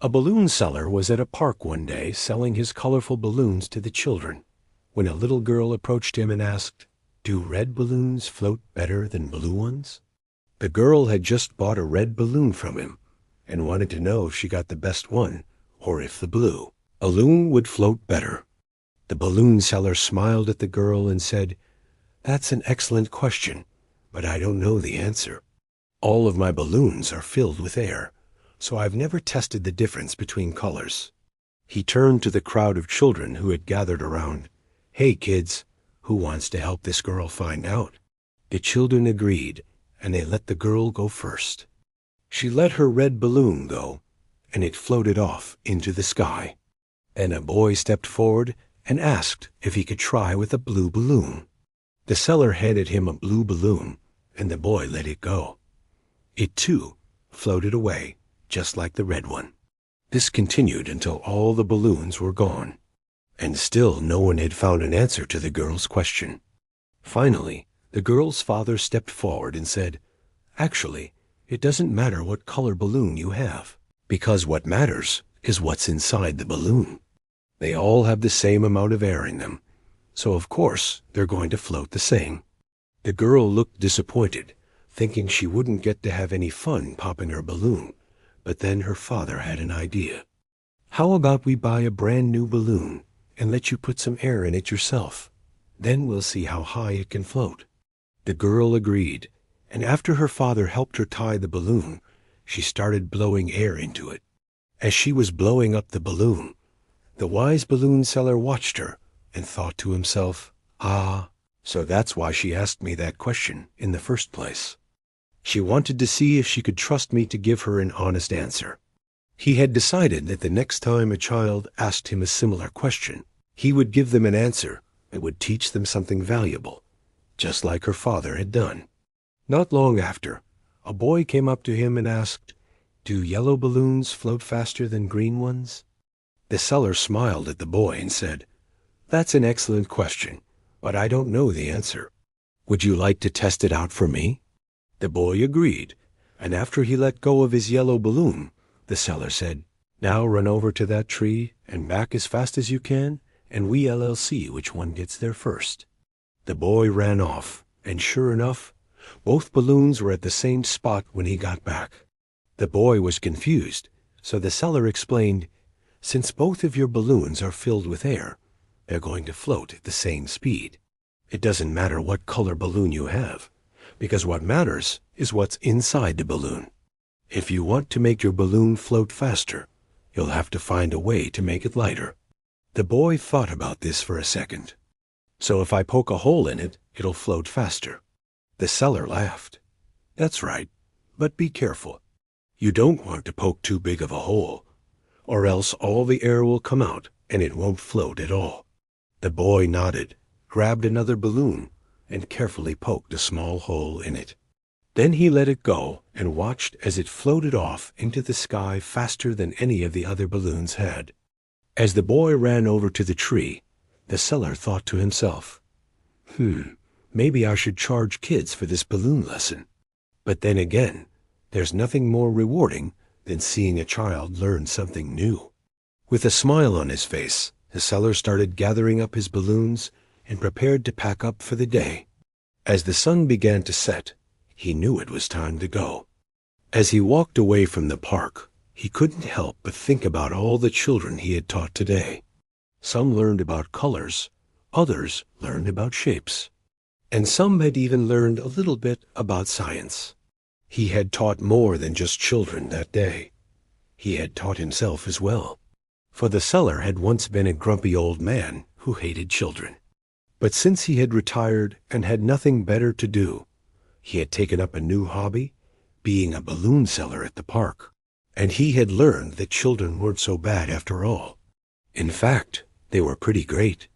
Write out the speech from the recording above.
A balloon seller was at a park one day selling his colorful balloons to the children, when a little girl approached him and asked, "Do red balloons float better than blue ones?" The girl had just bought a red balloon from him and wanted to know if she got the best one or if the blue balloon would float better. The balloon seller smiled at the girl and said, "That's an excellent question, but I don't know the answer. All of my balloons are filled with air, so I've never tested the difference between colors." He turned to the crowd of children who had gathered around. "Hey kids, who wants to help this girl find out?" The children agreed, and they let the girl go first. She let her red balloon go, and it floated off into the sky. And a boy stepped forward and asked if he could try with a blue balloon. The seller handed him a blue balloon, and the boy let it go. It, too, floated away, just like the red one. This continued until all the balloons were gone, and still no one had found an answer to the girl's question. Finally, the girl's father stepped forward and said, "Actually, it doesn't matter what color balloon you have, because what matters is what's inside the balloon. They all have the same amount of air in them, so of course they're going to float the same." The girl looked disappointed, thinking she wouldn't get to have any fun popping her balloon, but then her father had an idea. "How about we buy a brand new balloon and let you put some air in it yourself? Then we'll see how high it can float." The girl agreed, and after her father helped her tie the balloon, she started blowing air into it. As she was blowing up the balloon, the wise balloon seller watched her and thought to himself, "Ah, so that's why she asked me that question in the first place. She wanted to see if she could trust me to give her an honest answer." He had decided that the next time a child asked him a similar question, he would give them an answer that would teach them something valuable, just like her father had done. Not long after, a boy came up to him and asked, "Do yellow balloons float faster than green ones?" The seller smiled at the boy and said, "That's an excellent question, but I don't know the answer. Would you like to test it out for me?" The boy agreed, and after he let go of his yellow balloon, the seller said, "Now run over to that tree and back as fast as you can, and we'll see which one gets there first." The boy ran off, and sure enough, both balloons were at the same spot when he got back. The boy was confused, so the seller explained, "Since both of your balloons are filled with air, they're going to float at the same speed. It doesn't matter what color balloon you have, because what matters is what's inside the balloon. If you want to make your balloon float faster, you'll have to find a way to make it lighter." The boy thought about this for a second. "So if I poke a hole in it, it'll float faster." The seller laughed. "That's right, but be careful. You don't want to poke too big of a hole, or else all the air will come out and it won't float at all." The boy nodded, grabbed another balloon, and carefully poked a small hole in it. Then he let it go and watched as it floated off into the sky faster than any of the other balloons had. As the boy ran over to the tree, the seller thought to himself, "Maybe I should charge kids for this balloon lesson. But then again, there's nothing more rewarding than seeing a child learn something new." With a smile on his face, the seller started gathering up his balloons and prepared to pack up for the day. As the sun began to set, he knew it was time to go. As he walked away from the park, he couldn't help but think about all the children he had taught today. Some learned about colors, others learned about shapes, and some had even learned a little bit about science. He had taught more than just children that day. He had taught himself as well, for the seller had once been a grumpy old man who hated children. But since he had retired and had nothing better to do, he had taken up a new hobby, being a balloon seller at the park, and he had learned that children weren't so bad after all. In fact, they were pretty great.